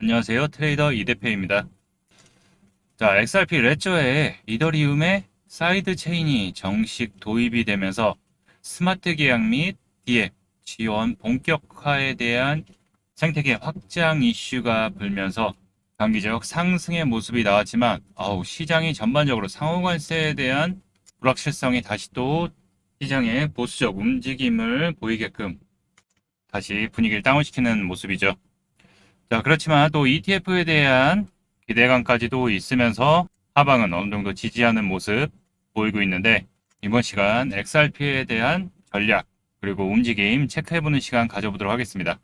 안녕하세요. 트레이더 이대표입니다. 자, XRP 레저에 이더리움의 사이드 체인이 정식 도입이 되면서 스마트 계약 및 D앱 지원 본격화에 대한 생태계 확장 이슈가 불면서 단기적 상승의 모습이 나왔지만 시장이 전반적으로 상호관세에 대한 불확실성이 다시 또 시장의 보수적 움직임을 보이게끔 다시 분위기를 다운시키는 모습이죠. 자, 그렇지만 또 ETF에 대한 기대감까지도 있으면서 하방은 어느 정도 지지하는 모습 보이고 있는데 이번 시간 XRP에 대한 전략 그리고 움직임 체크해보는 시간 가져보도록 하겠습니다.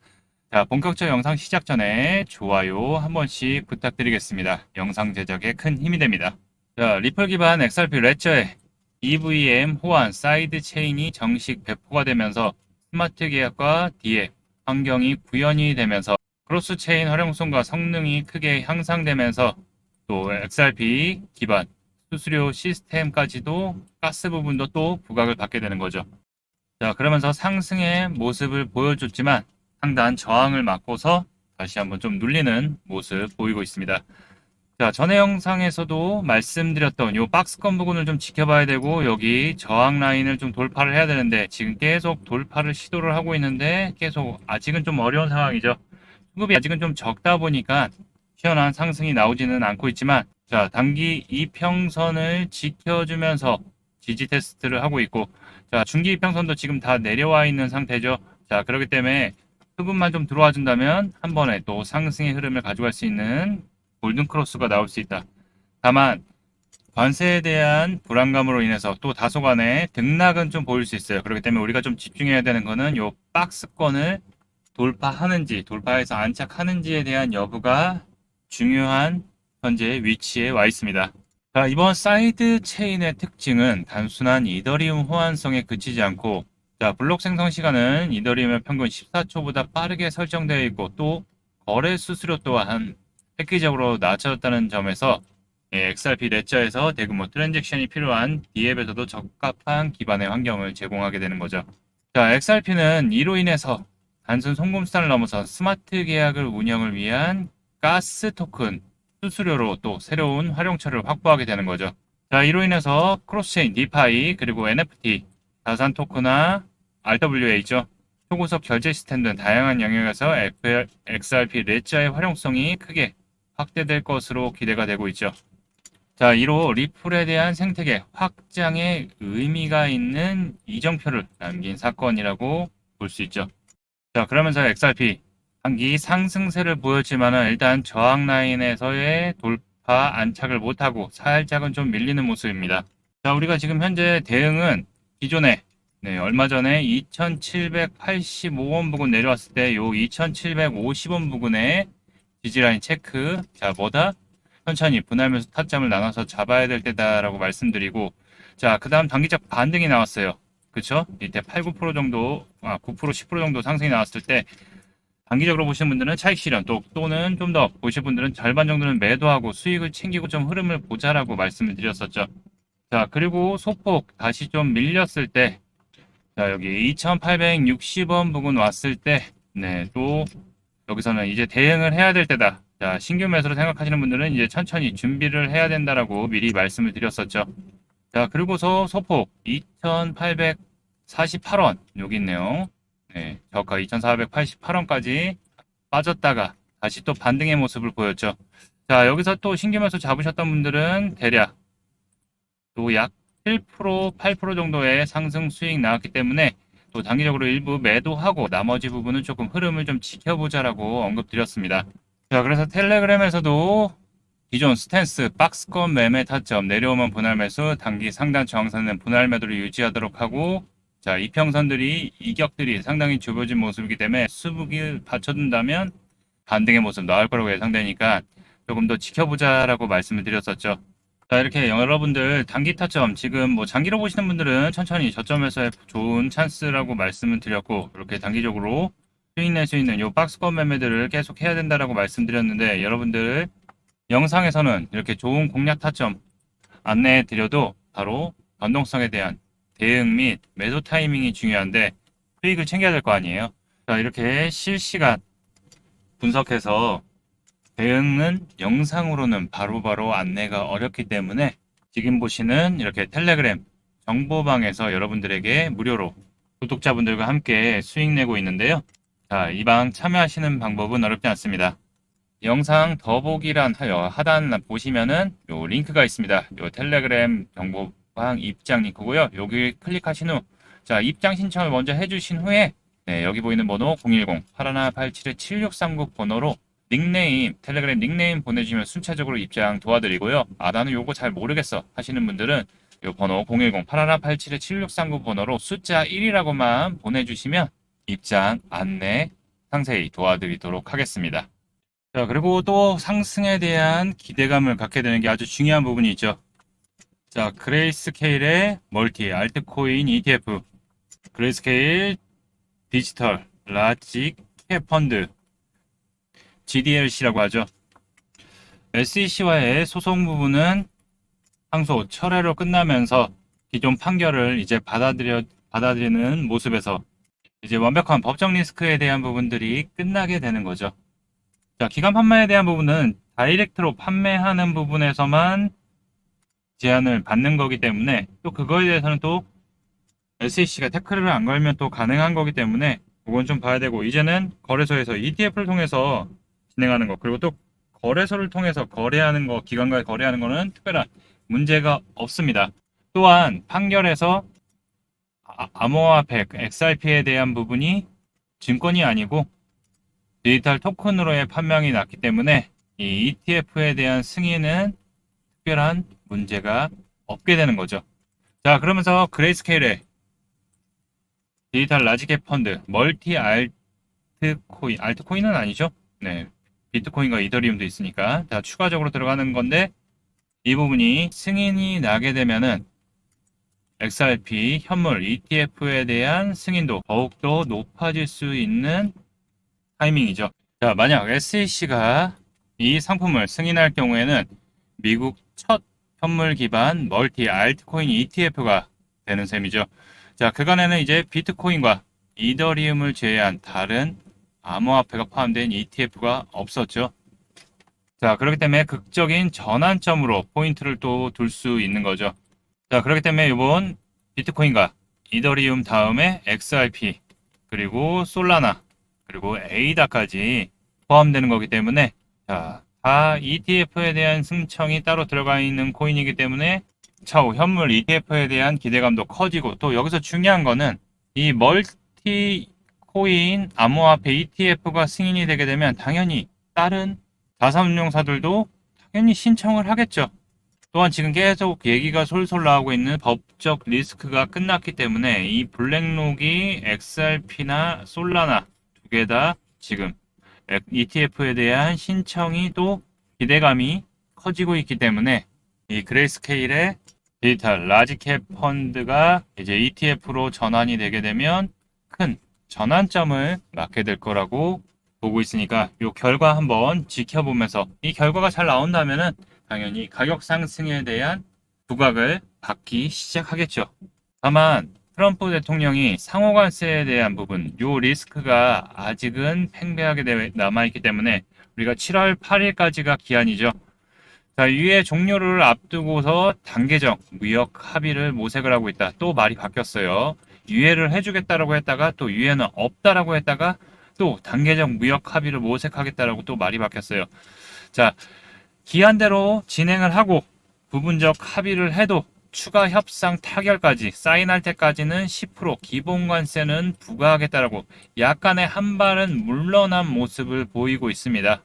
자, 본격적 영상 시작 전에 좋아요 한 번씩 부탁드리겠습니다. 영상 제작에 큰 힘이 됩니다. 자, 리플 기반 XRP 레저에 EVM 호환 사이드 체인이 정식 배포가 되면서 스마트 계약과 D앱 환경이 구현이 되면서 크로스 체인 활용성과 성능이 크게 향상되면서 또 XRP 기반 수수료 시스템까지도 가스 부분도 또 부각을 받게 되는 거죠. 자, 그러면서 상승의 모습을 보여줬지만 상단 저항을 맞고서 다시 한번 좀 눌리는 모습 보이고 있습니다. 자, 전에 영상에서도 말씀드렸던 요 박스권 부분을 좀 지켜봐야 되고 여기 저항 라인을 좀 돌파를 해야 되는데 지금 계속 돌파를 시도를 하고 있는데 계속 아직은 좀 어려운 상황이죠. 수급이 아직은 좀 적다 보니까 시원한 상승이 나오지는 않고 있지만 자, 단기 이평선을 지켜주면서 지지 테스트를 하고 있고 자, 중기 이평선도 지금 다 내려와 있는 상태죠. 자, 그렇기 때문에 수급만 좀 들어와 준다면 한 번에 또 상승의 흐름을 가져갈 수 있는 골든 크로스가 나올 수 있다. 다만 관세에 대한 불안감으로 인해서 또 다소간의 등락은 좀 보일 수 있어요. 그렇기 때문에 우리가 좀 집중해야 되는 거는 요 박스권을 돌파하는지 돌파해서 안착하는지에 대한 여부가 중요한 현재 위치에 와 있습니다. 자, 이번 사이드 체인의 특징은 단순한 이더리움 호환성에 그치지 않고 자, 블록 생성 시간은 이더리움의 평균 14초보다 빠르게 설정되어 있고 또 거래 수수료 또한 획기적으로 낮춰졌다는 점에서 XRP 레저에서 대규모 트랜잭션이 필요한 D앱에서도 적합한 기반의 환경을 제공하게 되는 거죠. 자, XRP는 이로 인해서 단순 송금수단을 넘어서 스마트 계약을 운영을 위한 가스 토큰 수수료로 또 새로운 활용처를 확보하게 되는 거죠. 자, 이로 인해서 크로스체인, 디파이, 그리고 NFT, 자산 토크나 RWA죠. 초고속 결제 시스템 등 다양한 영역에서 XRP 레저의 활용성이 크게 확대될 것으로 기대가 되고 있죠. 자, 이로 리플에 대한 생태계 확장에 의미가 있는 이정표를 남긴 사건이라고 볼 수 있죠. 자, 그러면서 XRP 한기 상승세를 보였지만은 일단 저항 라인에서의 돌파 안착을 못하고 살짝은 좀 밀리는 모습입니다. 자, 우리가 지금 현재 대응은 기존에 얼마 전에 2785원 부근 내려왔을 때 요 2750원 부근에 지지라인 체크. 자, 뭐다? 천천히 분할면서 타점을 나눠서 잡아야 될 때다라고 말씀드리고 자, 그 다음 단기적 반등이 나왔어요. 그쵸? 이때 8, 9% 정도, 9%, 10% 정도 상승이 나왔을 때 단기적으로 보시는 분들은 차익 실현 또는 좀 더 보실 분들은 절반 정도는 매도하고 수익을 챙기고 좀 흐름을 보자라고 말씀을 드렸었죠. 자, 그리고 소폭 다시 좀 밀렸을 때 자, 여기 2860원 부근 왔을 때 또 여기서는 이제 대응을 해야 될 때다. 자, 신규 매수로 생각하시는 분들은 이제 천천히 준비를 해야 된다라고 미리 말씀을 드렸었죠. 자, 그리고서 소폭 2848원 여기 있네요. 네, 저가 2488원까지 빠졌다가 다시 또 반등의 모습을 보였죠. 자, 여기서 또 신규 매수 잡으셨던 분들은 대략 또 약 7%, 8% 정도의 상승 수익 나왔기 때문에 또 단기적으로 일부 매도하고 나머지 부분은 조금 흐름을 좀 지켜보자라고 언급드렸습니다. 자, 그래서 텔레그램에서도 기존 스탠스 박스권 매매 타점 내려오면 분할 매수 단기 상단 저항선은 분할 매도를 유지하도록 하고 자, 이평선들이 이격들이 상당히 좁아진 모습이기 때문에 수급을 받쳐준다면 반등의 모습 나올 거라고 예상되니까 조금 더 지켜보자라고 말씀을 드렸었죠. 자, 이렇게 여러분들 단기 타점 지금 뭐 장기로 보시는 분들은 천천히 저점에서의 좋은 찬스라고 말씀을 드렸고 이렇게 단기적으로 수익 낼 수 있는 요 박스권 매매들을 계속 해야 된다라고 말씀드렸는데 여러분들 영상에서는 이렇게 좋은 공략 타점 안내해 드려도 바로 변동성에 대한 대응 및 매도 타이밍이 중요한데 수익을 챙겨야 될 거 아니에요. 자, 이렇게 실시간 분석해서 대응은 영상으로는 바로바로 안내가 어렵기 때문에 지금 보시는 이렇게 텔레그램 정보방에서 여러분들에게 무료로 구독자분들과 함께 수익 내고 있는데요. 자, 이 방 참여하시는 방법은 어렵지 않습니다. 영상 더보기란 하단 보시면은 요 링크가 있습니다. 요 텔레그램 정보방 입장 링크고요. 여기 클릭하신 후, 자, 입장 신청을 먼저 해주신 후에, 네, 여기 보이는 번호 010-8187-7639 번호로 닉네임, 텔레그램 닉네임 보내주시면 순차적으로 입장 도와드리고요. 아, 나는 요거 잘 모르겠어 하시는 분들은 요 번호 010-8187-7639 번호로 숫자 1이라고만 보내주시면 입장 안내 상세히 도와드리도록 하겠습니다. 자, 그리고 또 상승에 대한 기대감을 갖게 되는 게 아주 중요한 부분이 있죠. 자, 그레이스케일의 멀티 알트코인 ETF, 그레이스케일 디지털 라지 캡 펀드, GDLC라고 하죠. SEC와의 소송 부분은 항소 철회로 끝나면서 기존 판결을 이제 받아들이는 모습에서 이제 완벽한 법적 리스크에 대한 부분들이 끝나게 되는 거죠. 자, 기간 판매에 대한 부분은 다이렉트로 판매하는 부분에서만 제한을 받는 거기 때문에 또 그거에 대해서는 또 SEC가 태클을 안 걸면 또 가능한 거기 때문에 그건 좀 봐야 되고, 이제는 거래소에서 ETF를 통해서 진행하는 거, 그리고 또 거래소를 통해서 거래하는 거, 기관과 거래하는 거는 특별한 문제가 없습니다. 또한 판결에서 암호화폐 XRP에 대한 부분이 증권이 아니고 디지털 토큰으로의 판명이 났기 때문에 이 ETF에 대한 승인은 특별한 문제가 없게 되는 거죠. 자, 그러면서 그레이스케일의 디지털 라지캡 펀드 멀티 알트코인, 알트코인은 아니죠? 네, 비트코인과 이더리움도 있으니까 자, 추가적으로 들어가는 건데, 이 부분이 승인이 나게 되면은 XRP 현물 ETF에 대한 승인도 더욱더 높아질 수 있는 타이밍이죠. 자, 만약 SEC가 이 상품을 승인할 경우에는 미국 첫 현물 기반 멀티 알트코인 ETF가 되는 셈이죠. 자, 그간에는 이제 비트코인과 이더리움을 제외한 다른 암호화폐가 포함된 ETF가 없었죠. 자, 그렇기 때문에 극적인 전환점으로 포인트를 또 둘 수 있는 거죠. 자, 그렇기 때문에 이번 비트코인과 이더리움 다음에 XRP, 그리고 솔라나, 그리고 에이다까지 포함되는 거기 때문에, 자, 다 ETF에 대한 승청이 따로 들어가 있는 코인이기 때문에 차후 현물 ETF에 대한 기대감도 커지고, 또 여기서 중요한 거는 이 멀티 코인 암호화폐 ETF가 승인이 되게 되면 당연히 다른 자산운용사들도 당연히 신청을 하겠죠. 또한 지금 계속 얘기가 솔솔 나오고 있는 법적 리스크가 끝났기 때문에 이 블랙록이 XRP나 솔라나 두 개 다 지금 ETF에 대한 신청이 또 기대감이 커지고 있기 때문에 이 그레이스케일의 디지털 라지캡 펀드가 이제 ETF로 전환이 되게 되면 큰 전환점을 맞게 될 거라고 보고 있으니까 이 결과 한번 지켜보면서, 이 결과가 잘 나온다면은 당연히 가격 상승에 대한 부각을 받기 시작하겠죠. 다만 트럼프 대통령이 상호관세에 대한 부분, 요 리스크가 아직은 팽배하게 남아있기 때문에 우리가 7월 8일까지가 기한이죠. 자, 유예 종료를 앞두고서 단계적 무역 합의를 모색을 하고 있다. 또 말이 바뀌었어요. 유예를 해주겠다라고 했다가 또 유예는 없다라고 했다가 또 단계적 무역 합의를 모색하겠다라고 또 말이 바뀌었어요. 자, 기한대로 진행을 하고 부분적 합의를 해도 추가 협상 타결까지 사인할 때까지는 10% 기본관세는 부과하겠다라고 약간의 한 발은 물러난 모습을 보이고 있습니다.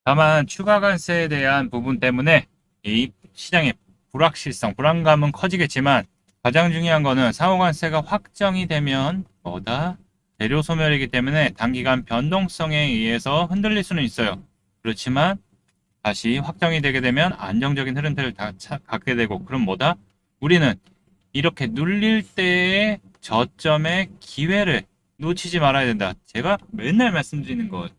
다만 추가 관세에 대한 부분 때문에 이 시장의 불확실성, 불안감은 커지겠지만 가장 중요한 거는 상호관세가 확정이 되면 뭐다? 재료 소멸이기 때문에 단기간 변동성에 의해서 흔들릴 수는 있어요. 그렇지만 다시 확정이 되게 되면 안정적인 흐름들을 갖게 되고, 그럼 뭐다? 우리는 이렇게 눌릴 때의 저점의 기회를 놓치지 말아야 된다. 제가 맨날 말씀드리는 거,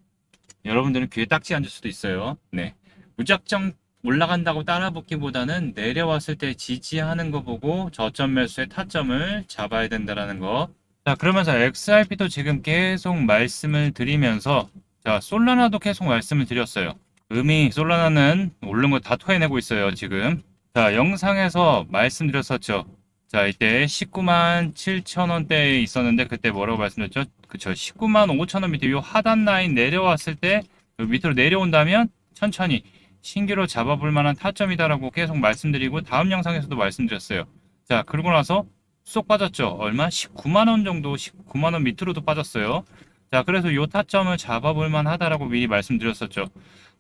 여러분들은 귀에 딱지 앉을 수도 있어요. 네, 무작정 올라간다고 따라붙기보다는 내려왔을 때 지지하는 거 보고 저점 매수의 타점을 잡아야 된다는 거. 자, 그러면서 XRP도 지금 계속 말씀을 드리면서, 자, 솔라나도 계속 말씀을 드렸어요. 음이 솔라나는 오른 거 다 토해내고 있어요, 지금. 자, 영상에서 말씀드렸었죠. 자, 이때 19만 7천 원대에 있었는데 그때 뭐라고 말씀드렸죠? 그쵸. 19만 5천 원 밑에 요 하단 라인 내려왔을 때 요 밑으로 내려온다면 천천히 신규로 잡아볼 만한 타점이다라고 계속 말씀드리고 다음 영상에서도 말씀드렸어요. 자, 그러고 나서 쏙 빠졌죠. 얼마? 19만 원 정도, 19만 원 밑으로도 빠졌어요. 자, 그래서 요 타점을 잡아볼 만하다라고 미리 말씀드렸었죠.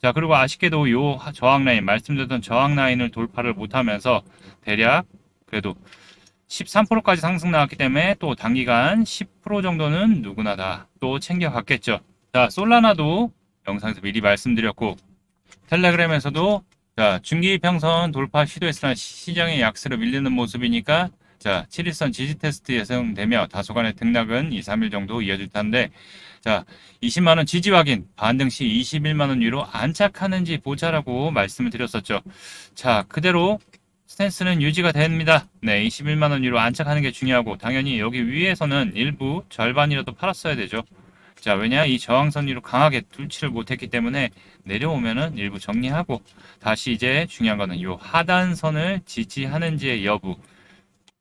자, 그리고 아쉽게도 요 저항 라인, 말씀드렸던 저항 라인을 돌파를 못하면서 대략 그래도 13%까지 상승 나왔기 때문에 또 단기간 10% 정도는 누구나 다 또 챙겨갔겠죠. 자, 솔라나도 영상에서 미리 말씀드렸고, 텔레그램에서도 자, 중기 평선 돌파 시도했으나 시장의 약세로 밀리는 모습이니까 자, 7일선 지지 테스트 예상되며 다소간의 등락은 2, 3일 정도 이어질 텐데 자, 20만 원 지지 확인, 반등 시 21만 원 위로 안착하는지 보자라고 말씀을 드렸었죠. 자, 그대로 스탠스는 유지가 됩니다. 네, 21만 원 위로 안착하는 게 중요하고 당연히 여기 위에서는 일부 절반이라도 팔았어야 되죠. 자, 왜냐? 이 저항선 위로 강하게 뚫지를 못했기 때문에 내려오면은 일부 정리하고 다시 이제 중요한 거는 이 하단선을 지지하는지의 여부.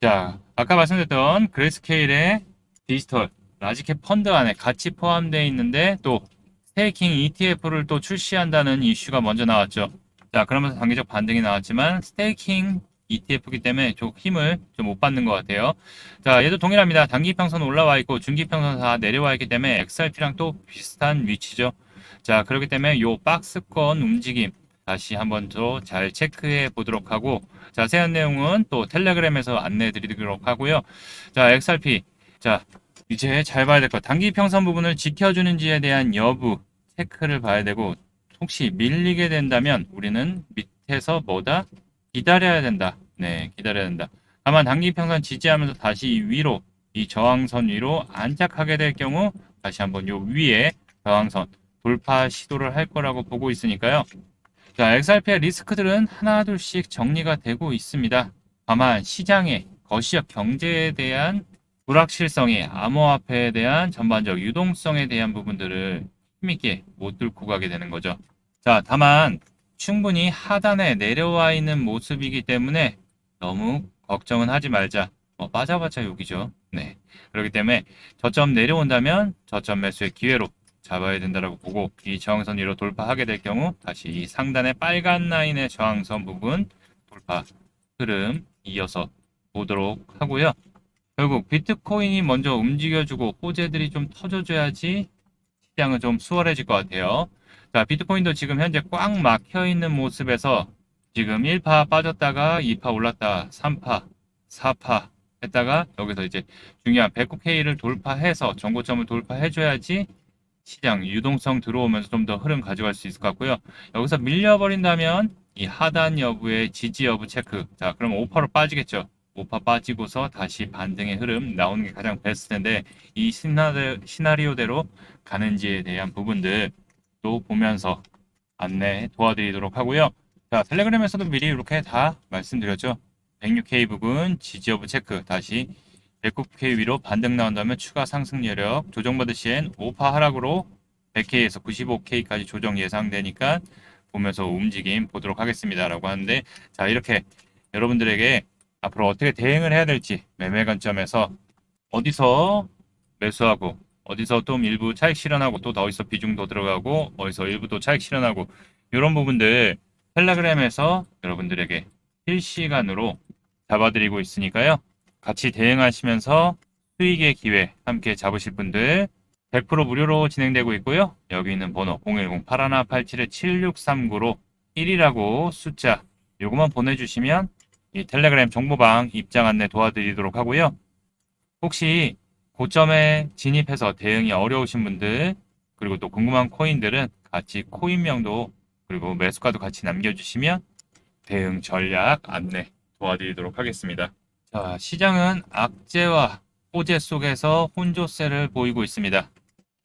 자, 아까 말씀드렸던 그레스케일의 디지털 라지캡 펀드 안에 같이 포함되어 있는데 또 스테이킹 ETF를 또 출시한다는 이슈가 먼저 나왔죠. 자, 그러면서 단기적 반등이 나왔지만 스테이킹 ETF이기 때문에 좀 힘을 좀 못 받는 것 같아요. 자, 얘도 동일합니다. 단기 평선 올라와 있고 중기 평선 다 내려와 있기 때문에 XRP랑 또 비슷한 위치죠. 자, 그렇기 때문에 요 박스권 움직임 다시 한번 더 잘 체크해 보도록 하고 자세한 내용은 또 텔레그램에서 안내해 드리도록 하고요. 자, XRP. 자, 이제 잘 봐야 될 것. 단기 평선 부분을 지켜주는지에 대한 여부 체크를 봐야 되고 혹시 밀리게 된다면 우리는 밑에서 뭐다? 기다려야 된다. 네, 기다려야 된다. 다만 단기 평선 지지하면서 다시 위로 이 저항선 위로 안착하게 될 경우 다시 한번 요 위에 저항선 돌파 시도를 할 거라고 보고 있으니까요. 자, XRP의 리스크들은 하나둘씩 정리가 되고 있습니다. 다만 시장의 거시적 경제에 대한 불확실성이 암호화폐에 대한 전반적 유동성에 대한 부분들을 힘있게 못 뚫고 가게 되는 거죠. 자, 다만 충분히 하단에 내려와 있는 모습이기 때문에 너무 걱정은 하지 말자. 빠져봤자 여기죠. 네. 그렇기 때문에 저점 내려온다면 저점 매수의 기회로 잡아야 된다라고 보고 이 저항선 위로 돌파하게 될 경우 다시 이 상단의 빨간 라인의 저항선 부분 돌파 흐름 이어서 보도록 하고요. 결국 비트코인이 먼저 움직여주고 호재들이 좀 터져줘야지 시장은 좀 수월해질 것 같아요. 자, 비트코인도 지금 현재 꽉 막혀 있는 모습에서 지금 1파 빠졌다가 2파 올랐다 3파 4파 했다가 여기서 이제 중요한 109K를 돌파해서 정고점을 돌파해줘야지 시장 유동성 들어오면서 좀 더 흐름 가져갈 수 있을 것 같고요. 여기서 밀려버린다면 이 하단 여부의 지지 여부 체크. 자, 그럼 5파로 빠지겠죠. 5파 빠지고서 다시 반등의 흐름 나오는 게 가장 베스트인데 이 시나리오대로 가는지에 대한 부분들 또 보면서 안내 도와드리도록 하고요. 자, 텔레그램에서도 미리 이렇게 다 말씀드렸죠. 106K 부근 지지 여부 체크 다시 109K 위로 반등 나온다면 추가 상승 여력 조정받을 시엔 5파 하락으로 100K에서 95K까지 조정 예상되니까 보면서 움직임 보도록 하겠습니다 라고 하는데 자 이렇게 여러분들에게 앞으로 어떻게 대응을 해야 될지 매매 관점에서 어디서 매수하고 어디서 또 일부 차익 실현하고 또 어디서 비중 더 들어가고 어디서 일부 또 차익 실현하고 이런 부분들 텔레그램에서 여러분들에게 실시간으로 잡아드리고 있으니까요. 같이 대응하시면서 수익의 기회 함께 잡으실 분들 100% 무료로 진행되고 있고요. 여기 있는 번호 010-8187-7639로 1이라고 숫자 요거만 보내주시면 이 텔레그램 정보방 입장 안내 도와드리도록 하고요. 혹시 고점에 진입해서 대응이 어려우신 분들 그리고 또 궁금한 코인들은 같이 코인명도 그리고 매수가도 같이 남겨주시면 대응 전략 안내 도와드리도록 하겠습니다. 자, 시장은 악재와 호재 속에서 혼조세를 보이고 있습니다.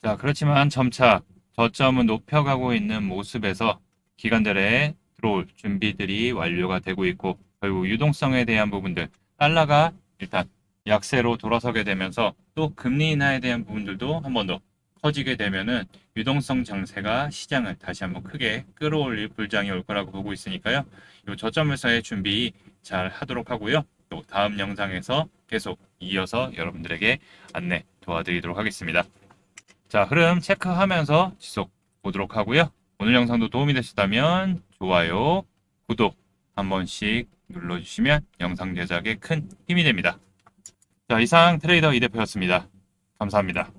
자, 그렇지만 점차 저점은 높여가고 있는 모습에서 기관들의 들어올 준비들이 완료가 되고 있고 결국 유동성에 대한 부분들 달러가 일단 약세로 돌아서게 되면서 또 금리 인하에 대한 부분들도 한 번 더 터지게 되면은 유동성 장세가 시장을 다시 한번 크게 끌어올릴 불장이 올 거라고 보고 있으니까요. 이 저점에서의 준비 잘 하도록 하고요. 또 다음 영상에서 계속 이어서 여러분들에게 안내 도와드리도록 하겠습니다. 자, 흐름 체크하면서 지속 보도록 하고요. 오늘 영상도 도움이 되셨다면 좋아요, 구독 한 번씩 눌러주시면 영상 제작에 큰 힘이 됩니다. 자, 이상 트레이더 이 대표였습니다. 감사합니다.